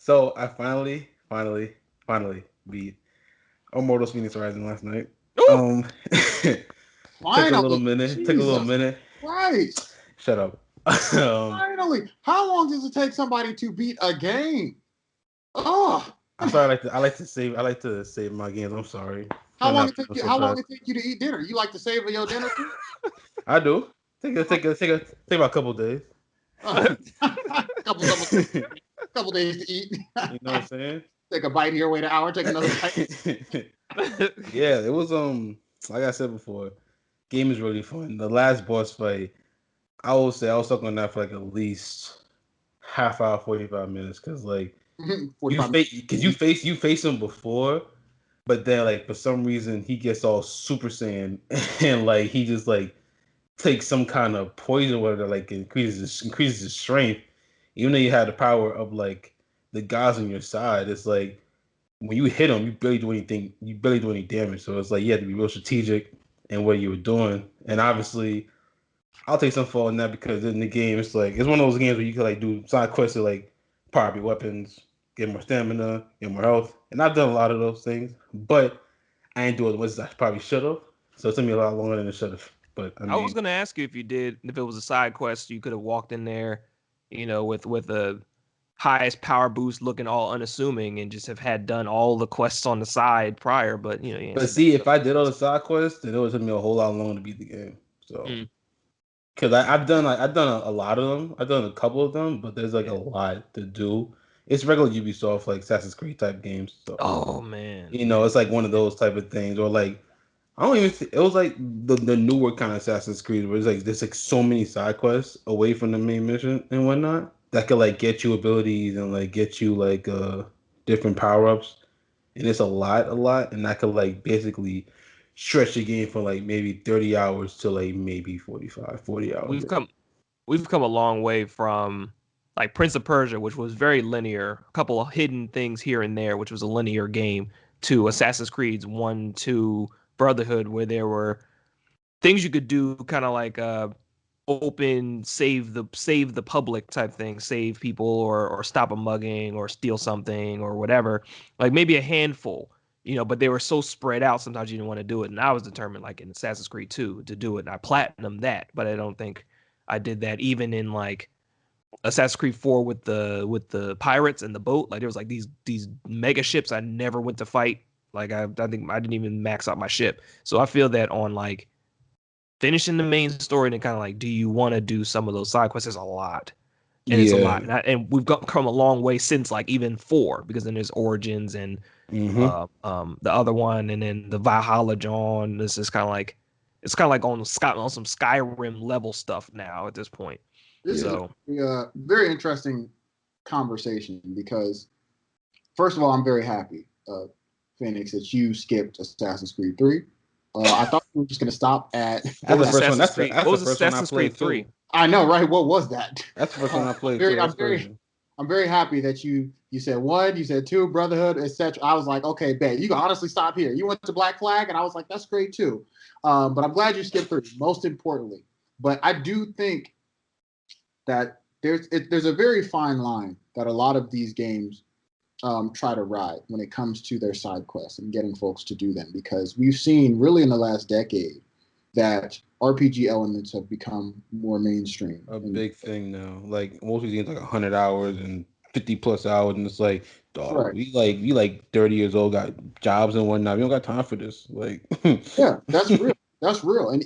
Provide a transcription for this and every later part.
So I finally beat Immortals Fenyx Rising last night. Ooh! Um, took a little Finally, minute. Took a little Jesus minute. Christ! Shut up. um, Finally, how long does it take somebody to beat a game? Oh, I'm sorry. I like to save my games. I'm sorry how for long not it take being you? so How long fast. it take you to eat dinner? You like to savor your dinner too? I do. Take about a couple days. couple days, couple days to eat. You know what I'm saying? Take a bite here, wait an hour, take another bite. Yeah, it was like I said before, game is really fun. The last boss fight, I would say I was stuck on that for like at least half hour, 45 minutes, because like 45 minutes. you face him before, but then like for some reason he gets all Super Saiyan and like he just like takes some kind of poison where that like increases his strength. Even though you had the power of like the gods on your side, it's like when you hit him, you barely do anything. You barely do any damage. So it's like you had to be real strategic in what you were doing. And obviously, I'll take some fault in that because in the game, it's one of those games where you can like do side quests to like power up your weapons, get more stamina, get more health. And I've done a lot of those things, but I ain't doing as much as I probably should have. So it took me a lot longer than it should have. But I I was mean, gonna ask you if it was a side quest, you could have walked in there, with a highest power boost, looking all unassuming, and just have had done all the quests on the side prior. But you but answered that. see, if I did all the side quests, then it would take me a whole lot longer to beat the game. So Mm. because I've done a lot of them. I've done a couple of them, but there's like a Yeah. lot to do. It's regular Ubisoft like Assassin's Creed type games, so Oh man. it's like one of those type of things, or like I don't even. It was like the newer kind of Assassin's Creed, where it's like there's like so many side quests away from the main mission and whatnot that could like get you abilities and like get you like different power ups, and it's a lot, and that could like basically stretch the game from like maybe 30 hours to like maybe 45, 40 hours. We've come we've come a long way from like Prince of Persia, which was very linear, a couple of hidden things here and there, which was a linear game, to Assassin's Creed's 1, 2, Brotherhood, where there were things you could do, kind of like open save the public type thing, save people or stop a mugging or steal something or whatever. Like maybe a handful, but they were so spread out sometimes you didn't want to do it. And I was determined, like in Assassin's Creed 2, to do it. And I platinum that, but I don't think I did that even in like Assassin's Creed 4 with the pirates and the boat. Like there was like these mega ships I never went to fight. Like I think I didn't even max out my ship. So I feel that on like finishing the main story and kind of like, do you want to do some of those side quests? There's a lot, and it's a Yeah. lot, and we've come a long way since like even 4, because then there's Origins and Mm-hmm. the other one, and then the Valhalla John. This is kind of like on some Skyrim level stuff now at this point. This is So a very interesting conversation because, first of all, I'm very happy, Phoenix, that you skipped Assassin's Creed 3. I thought we were just going to stop at. what That's the was first one. Assassin's That's the Creed? that's What the was first one I Assassin's Creed played 3? too. I know, right? What was that? That's the first one I I'm played very, too. I'm That's very, crazy. I'm very happy that you said 1, you said 2, Brotherhood, etc. I was like, okay, bet you can honestly stop here. You went to Black Flag, and I was like, that's great too. But I'm glad you skipped 3. Most importantly, but I do think that there's a very fine line that a lot of these games try to ride when it comes to their side quests and getting folks to do them, because we've seen really in the last decade that RPG elements have become more mainstream. A And big thing now. Like most of these games, like 100 hours and 50 plus hours, and it's like, dog, right, we like 30 years old, got jobs and whatnot. We don't got time for this. Like, yeah, that's real. That's real. And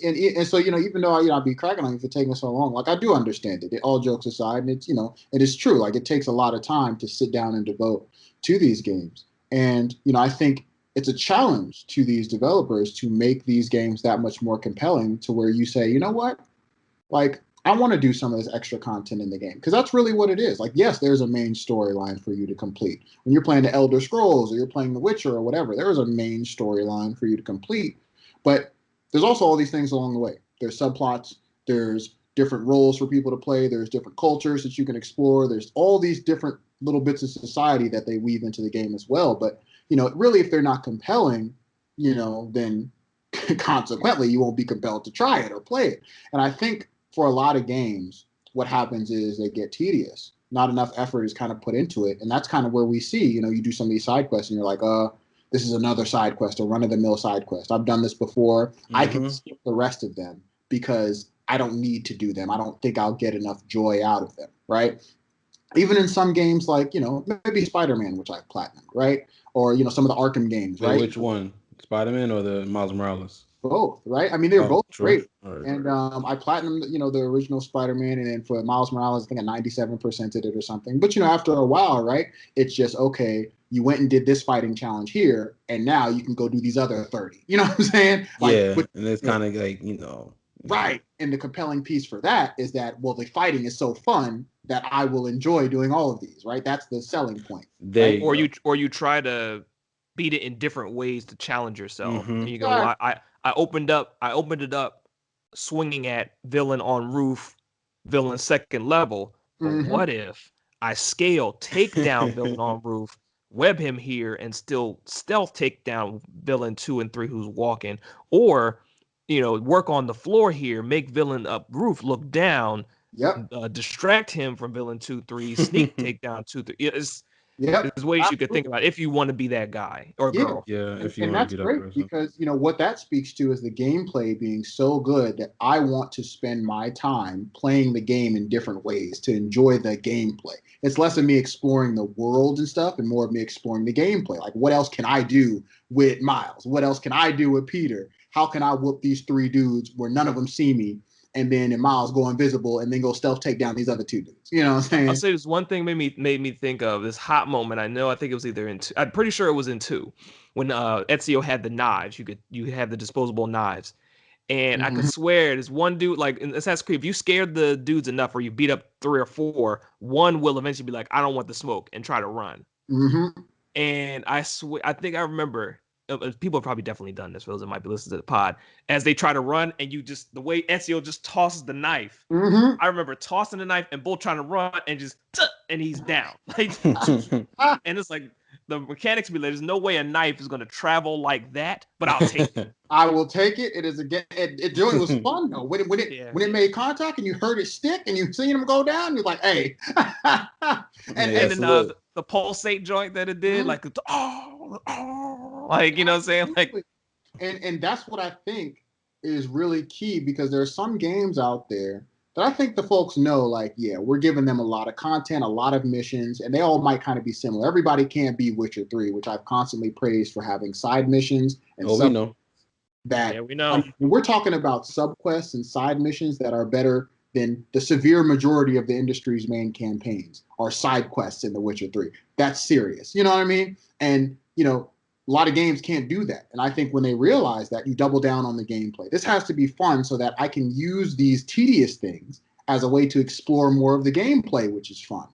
so even though I'd be cracking on you for taking so long, like I do understand it. All jokes aside, and it is true. Like it takes a lot of time to sit down and devote to these games. And I think it's a challenge to these developers to make these games that much more compelling, to where you say, you know what, like I want to do some of this extra content in the game, because that's really what it is. Like, yes, there's a main storyline for you to complete when you're playing the Elder Scrolls or you're playing The Witcher or whatever. There is a main storyline for you to complete, but there's also all these things along the way. There's subplots. There's different roles for people to play. There's different cultures that you can explore. There's all these different little bits of society that they weave into the game as well. But really, if they're not compelling, then consequently, you won't be compelled to try it or play it. And I think for a lot of games, what happens is they get tedious. not enough effort is kind of put into it. And that's kind of where we see, you do some of these side quests and you're like, this is another side quest, a run-of-the-mill side quest. I've done this before. Mm-hmm. I can skip the rest of them because I don't need to do them. I don't think I'll get enough joy out of them, right? Even in some games like, maybe Spider-Man, which I've platinumed, right? Or, some of the Arkham games, right? Which one? Spider-Man or the Miles Morales? Both, right? I mean, they're both true. great. Right. And I platinumed, the original Spider-Man, and then for Miles Morales, I think I 97%ed it or something. But, after a while, right, it's just, okay, you went and did this fighting challenge here, and now you can go do these other 30. You know what I'm saying? And it's kind of like, Right. And the compelling piece for that is that, well, the fighting is so fun that I will enjoy doing all of these, right? That's the selling point. Right? Or you try to beat it in different ways to challenge yourself. Mm-hmm. And you go, well, I opened it up swinging at villain on roof, villain second level. But what if I scale, take down villain on roof, web him here, and still stealth take down villain 2 and 3 who's walking? Or, work on the floor here, make villain up roof look down, distract him from villain 2, 3, sneak take down 2, 3. There's ways you could think about it if you want to be that guy or girl. Yeah, if you and want to that's be that great person. because what that speaks to is the gameplay being so good that I want to spend my time playing the game in different ways to enjoy the gameplay. It's less of me exploring the world and stuff and more of me exploring the gameplay. Like, what else can I do with Miles? What else can I do with Peter? How can I whoop these 3 dudes where none of them see me? And then Miles go invisible and then go stealth take down these other 2 dudes. You know what I'm saying? I'll say this one thing made me think of this hot moment. I think it was either in 2. I'm pretty sure it was in 2 when Ezio had the knives. You had the disposable knives. And I could swear there's one dude, like in Assassin's Creed, if you scared the dudes enough or you beat up 3 or 4, one will eventually be like, I don't want the smoke, and try to run. Mm-hmm. And I swear, I think I remember, people have probably definitely done this for those that might be listening to the pod, as they try to run and the way Ezio just tosses the knife. I remember tossing the knife and Bull trying to run and and he's down. And it's like, the mechanics be like, there's no way a knife is going to travel like that, but I'll take it. I will take it. It is again. It was fun though. When it made contact and you heard it stick and you seen him go down, you're like, hey. and then the pulsate joint that it did, like, like, you know what I'm saying, like, and that's what I think is really key because there are some games out there that I think the folks know, like, yeah, we're giving them a lot of content, a lot of missions, and they all might kind of be similar. Everybody can't be Witcher 3, which I've constantly praised for having side missions and we know. We know. We're talking about subquests and side missions that are better than the severe majority of the industry's main campaigns or side quests in The Witcher 3. That's serious. You know what I mean? And, a lot of games can't do that. And I think when they realize that, you double down on the gameplay. This has to be fun so that I can use these tedious things as a way to explore more of the gameplay, which is fun.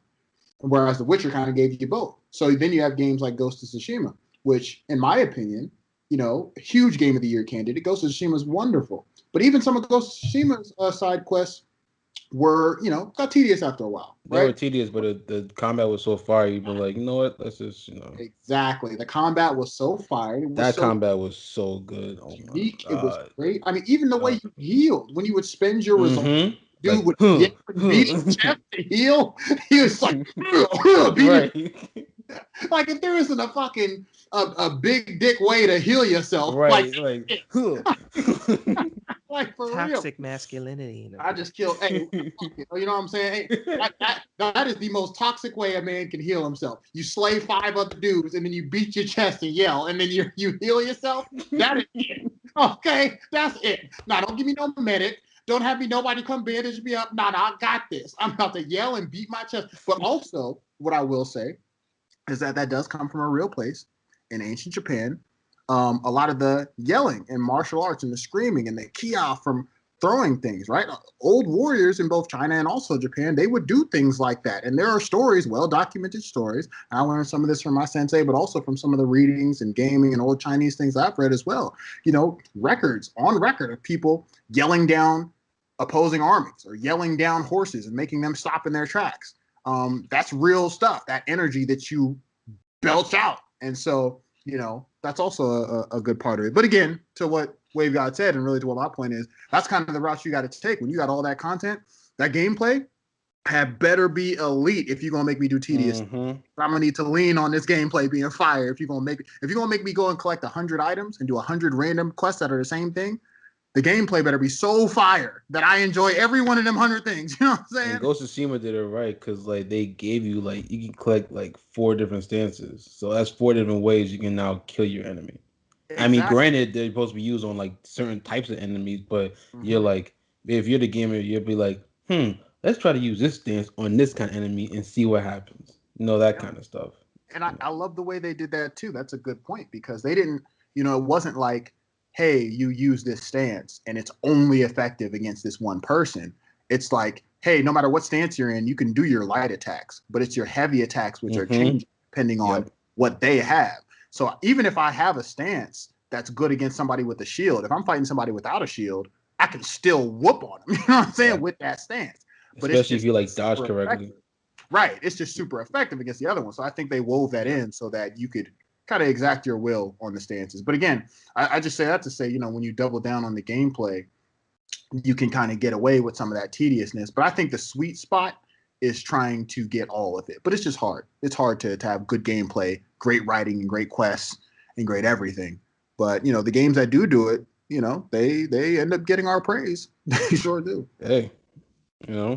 Whereas The Witcher kind of gave you both. So then you have games like Ghost of Tsushima, which, in my opinion, huge Game of the Year candidate. Ghost of Tsushima is wonderful. But even some of Ghost of Tsushima's side quests were, got tedious after a while. Right? They were tedious, but the combat was so fire. You've been like, you know what? Let's just, Exactly. The combat was so fire. Combat was so good. Oh my God. It was great. I mean, even the way you healed when you would spend your results. Dude would beat his chest to heal. He was like, right. Like if there isn't a fucking a big dick way to heal yourself, right? Like for toxic real. masculinity. I just killed. Hey, you know what I'm saying? Hey, that is the most toxic way a man can heal himself. You slay 5 other dudes and then you beat your chest and yell, and then you heal yourself. That is it. Okay, that's it. Now don't give me no medic. Don't have nobody come bandage me up. Nah, I got this. I'm about to yell and beat my chest. But also, what I will say is that does come from a real place in ancient Japan. A lot of the yelling and martial arts and the screaming and the kia from throwing things, right? Old warriors in both China and also Japan, they would do things like that. And there are stories, well-documented stories. I learned some of this from my sensei, but also from some of the readings and gaming and old Chinese things I've read as well. Records on record of people yelling down opposing armies or yelling down horses and making them stop in their tracks. That's real stuff, that energy that you belch out. And so, that's also a good part of it. But again, to what Wave God said, and really to what my point is, that's kind of the route you got to take. When you got all that content, that gameplay, had better be elite if you're gonna make me do tedious. Mhm. I'm gonna need to lean on this gameplay being fire. If you're gonna make me go and collect 100 items and do 100 random quests that are the same thing, the gameplay better be so fire that I enjoy every one of them 100 things. You know what I'm saying? And Ghost of Tsushima did it right because like they gave you like you can collect like 4 different stances, so that's 4 different ways you can now kill your enemy. Exactly. I mean, granted, they're supposed to be used on like certain types of enemies, but you're like, if you're the gamer, you'll be like, let's try to use this stance on this kind of enemy and see what happens. You know, that kind of stuff. And I love the way they did that too. That's a good point because they didn't, it wasn't like, hey, you use this stance and it's only effective against this one person. It's like, hey, no matter what stance you're in, you can do your light attacks, but it's your heavy attacks which are changing depending on what they have. So even if I have a stance that's good against somebody with a shield, if I'm fighting somebody without a shield, I can still whoop on them. You know what I'm saying? With that stance. But especially if you like dodge correctly. Right. It's just super effective against the other one. So I think they wove that in so that you could kind of exact your will on the stances. But again, I just say that to say, when you double down on the gameplay, you can kind of get away with some of that tediousness. But I think the sweet spot is trying to get all of it. But it's just hard. It's hard to have good gameplay, great writing, and great quests, and great everything. But, the games that do it, they end up getting our praise. They sure do. Hey, Yeah.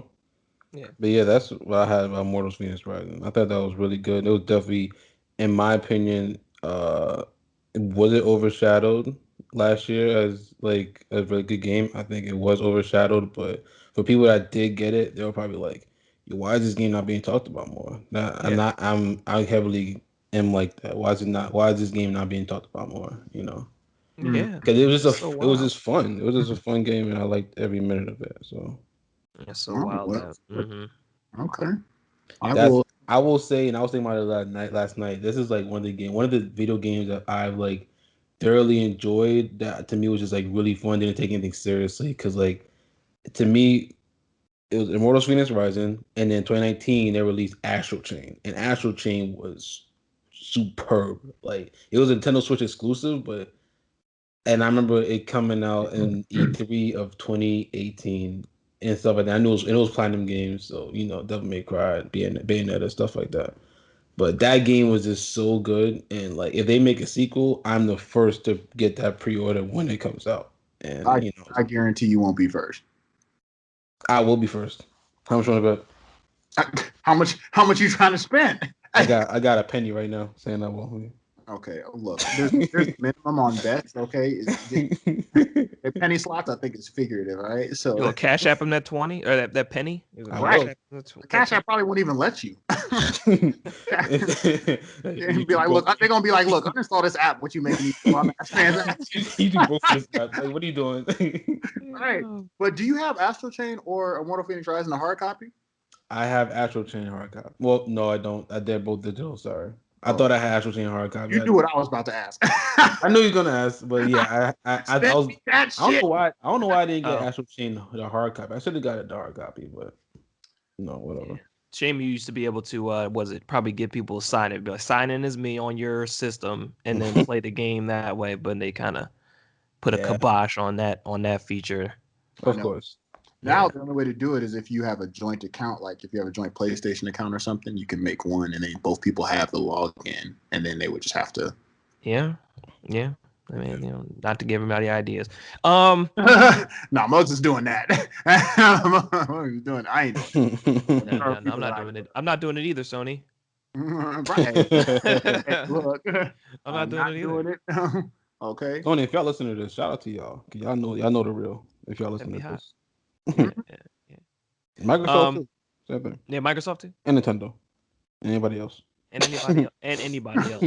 But yeah, that's what I had about Immortals Fenyx Rising. I thought that was really good. It was definitely, in my opinion, was it overshadowed last year as like a really good game? I think it was overshadowed, but for people that did get it, they were probably like, why is this game not being talked about more? I heavily am like that. Why is this game not being talked about more? Yeah. Because it was it was just fun. It was just a fun game and I liked every minute of it. So it's so wild. Okay. I will say, and I was thinking about it last night. This is like one of the video games that I've like thoroughly enjoyed. That to me was just like really fun. Didn't take anything seriously because like to me it was Immortals Fenyx Rising, and then 2019 they released Astral Chain, and Astral Chain was superb. Like it was a Nintendo Switch exclusive, and I remember it coming out in E3 of 2018 and stuff like that. I knew it was Platinum Games, so Devil May Cry, Bayonetta, stuff like that. But that game was just so good, and like if they make a sequel, I'm the first to get that pre-order when it comes out. And I guarantee you won't be first. I will be first. How much want to bet? How much you trying to spend? I got a penny right now saying I won't be. Okay, look, there's minimum on bets. Okay, penny slots. I think it's figurative, right? So you'll Cash App him that 20 or that penny. Right, Cash App probably won't even let you. Be like, look, they're gonna be like, look, uninstall this app. What you making me do on that transaction? You do both of this app. Like, what are you doing? Right, but do you have Astral Chain or Immortal Fenyx Rising, a hard copy? I have Astral Chain hard copy. Well, no, I don't. They're both digital. Sorry. I thought I had Astral Chain hard copy. You knew what I was about to ask. I knew you were gonna ask, but yeah, I don't know why I didn't get Astral Chain the hard copy. I should have got it the hard copy, but no, whatever. Yeah. Shame you used to be able to probably get people to sign it, be like, sign in as me on your system and then play the game that way, but they kind of put a kibosh on that feature. Of course. Now the only way to do it is if you have a joint account, like if you have a joint PlayStation account or something, you can make one and then both people have the login and then they would just have to. Yeah. I mean, not to give him any ideas. No, Muggs is doing that. Muggs is doing. I ain't. No, I'm not doing it. I'm not doing it either, Sony. Right. Look, I'm not doing it either. Okay. Sony, if y'all listen to this, shout out to y'all. Y'all know the real. If y'all listen to this. Yeah. Microsoft too. Same thing. Yeah, Microsoft too. And Nintendo. And anybody else. And anybody else.